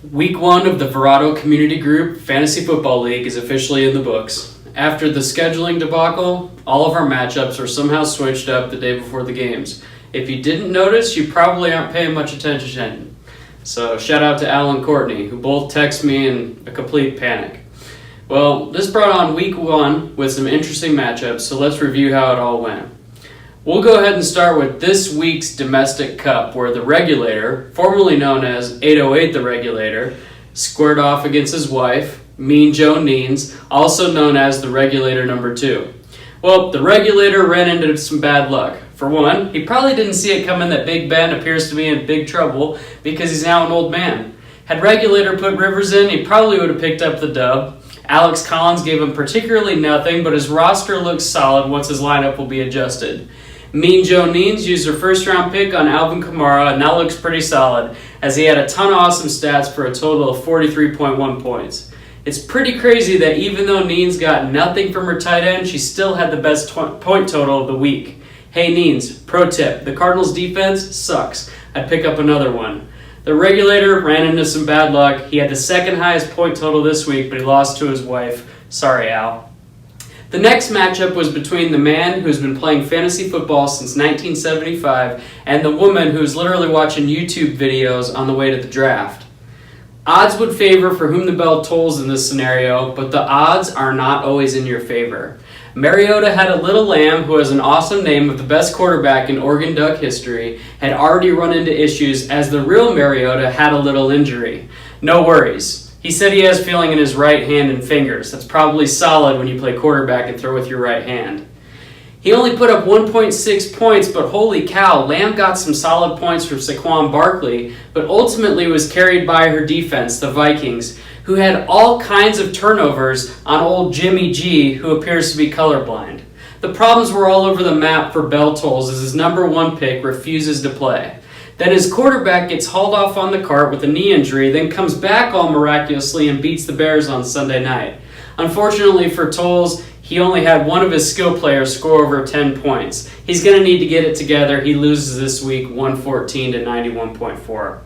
Week 1 of the Verrado Community Group Fantasy Football League is officially in the books. After the scheduling debacle, all of our matchups are somehow switched up the day before the games. If you didn't notice, you probably aren't paying much attention. So shout out to Al and Courtney, who both text me in a complete panic. Well, this brought on Week 1 with some interesting matchups, so let's review how it all went. We'll go ahead and start with this week's Domestic Cup, where the Regulator, formerly known as 808 the Regulator, squared off against his wife, Mean Joe Neens, also known as the Regulator number 2. Well, the Regulator ran into some bad luck. For one, he probably didn't see it coming that Big Ben appears to be in big trouble because he's now an old man. Had Regulator put Rivers in, he probably would have picked up the dub. Alex Collins gave him particularly nothing, but his roster looks solid once his lineup will be adjusted. Mean Joe Neens used her first-round pick on Alvin Kamara, and that looks pretty solid, as he had a ton of awesome stats for a total of 43.1 points. It's pretty crazy that even though Neens got nothing from her tight end, she still had the best point total of the week. Hey Neens, pro tip, the Cardinals' defense sucks. I'd pick up another one. The Regulator ran into some bad luck. He had the second highest point total this week, but he lost to his wife. Sorry, Al. The next matchup was between the man who's been playing fantasy football since 1975 and the woman who's literally watching YouTube videos on the way to the draft. Odds would favor for whom the bell tolls in this scenario, but the odds are not always in your favor. Mariota had a little lamb who has an awesome name of the best quarterback in Oregon Duck history, had already run into issues as the real Mariota had a little injury. No worries. He said he has feeling in his right hand and fingers. That's probably solid when you play quarterback and throw with your right hand. He only put up 1.6 points, but holy cow, Lamb got some solid points from Saquon Barkley, but ultimately was carried by her defense, the Vikings, who had all kinds of turnovers on old Jimmy G, who appears to be colorblind. The problems were all over the map for bell tolls as his number 1 pick refuses to play. Then his quarterback gets hauled off on the cart with a knee injury, then comes back all miraculously and beats the Bears on Sunday night. Unfortunately for Tolles, he only had one of his skill players score over 10 points. He's going to need to get it together. He loses this week 114 to 91.4.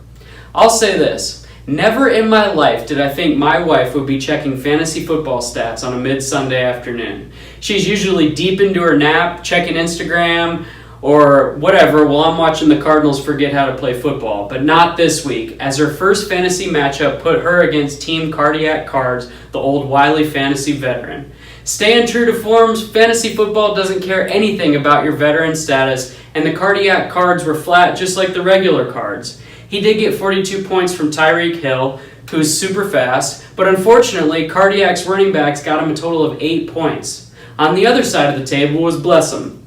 I'll say this. Never in my life did I think my wife would be checking fantasy football stats on a mid-Sunday afternoon. She's usually deep into her nap, checking Instagram, or whatever, while I'm watching the Cardinals forget how to play football. But not this week, as her first fantasy matchup put her against Team Cardiac Cards, the old Wiley fantasy veteran. Staying true to forms, fantasy football doesn't care anything about your veteran status, and the Cardiac Cards were flat just like the regular cards. He did get 42 points from Tyreek Hill, who's super fast, but unfortunately, Cardiac's running backs got him a total of 8 points. On the other side of the table was Blessum,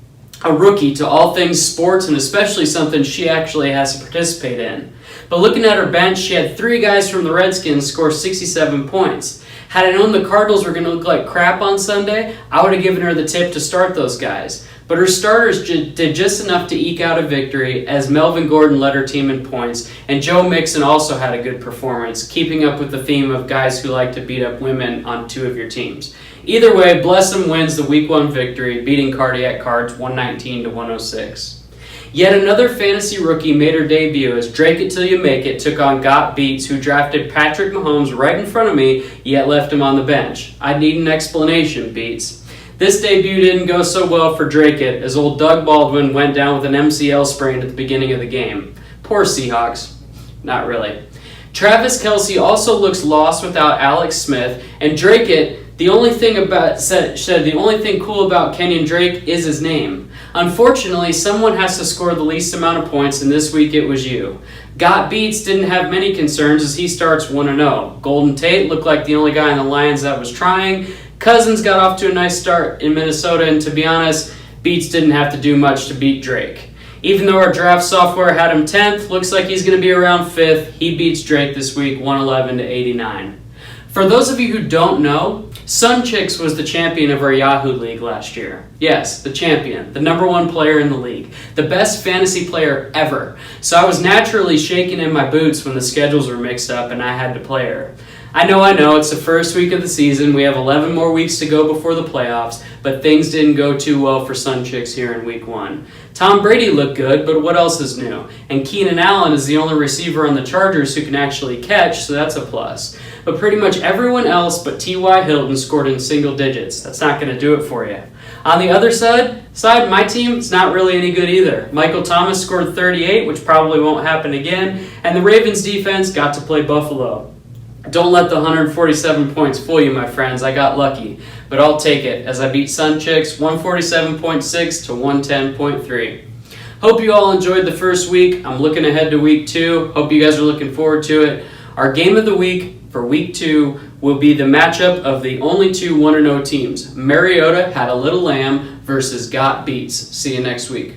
a rookie to all things sports and especially something she actually has to participate in. But looking at her bench, she had 3 guys from the Redskins score 67 points. Had I known the Cardinals were going to look like crap on Sunday, I would have given her the tip to start those guys. But her starters did just enough to eke out a victory as Melvin Gordon led her team in points, and Joe Mixon also had a good performance, keeping up with the theme of guys who like to beat up women on 2 of your teams. Either way, Blessum wins the Week 1 victory, beating Cardiac Cards 119 to 106. Yet another fantasy rookie made her debut as Drake It Till You Make It took on Beatz, who drafted Patrick Mahomes right in front of me, yet left him on the bench. I need an explanation, Beatz. This debut didn't go so well for Drake It, as old Doug Baldwin went down with an MCL sprain at the beginning of the game. Poor Seahawks. Not really. Travis Kelce also looks lost without Alex Smith, and Drake It the only thing cool about Kenyan Drake is his name. Unfortunately, someone has to score the least amount of points, and this week it was you. Beatz didn't have many concerns as he starts 1-0. Golden Tate looked like the only guy in the Lions that was trying. Cousins got off to a nice start in Minnesota, and to be honest, Beatz didn't have to do much to beat Drake. Even though our draft software had him 10th, looks like he's going to be around 5th. He beats Drake this week 111 to 89. For those of you who don't know, Sun Chicks was the champion of our Yahoo League last year. Yes, the champion, the number 1 player in the league, the best fantasy player ever. So I was naturally shaking in my boots when the schedules were mixed up and I had to play her. I know, it's the first week of the season. We have 11 more weeks to go before the playoffs, but things didn't go too well for Sun Chicks here in week 1. Tom Brady looked good, but what else is new? And Keenan Allen is the only receiver on the Chargers who can actually catch, so that's a plus. But pretty much everyone else but T.Y. Hilton scored in single digits. That's not going to do it for you. On the other side, my team is not really any good either. Michael Thomas scored 38, which probably won't happen again, and the Ravens defense got to play Buffalo. Don't let the 147 points fool you, my friends. I got lucky, but I'll take it as I beat Sun Chicks 147.6 to 110.3. Hope you all enjoyed the first week. I'm looking ahead to week 2. Hope you guys are looking forward to it. Our game of the week for week 2 will be the matchup of the only 2 1-0 teams. Mariota Had a Little Lamb versus Got Beatz. See you next week.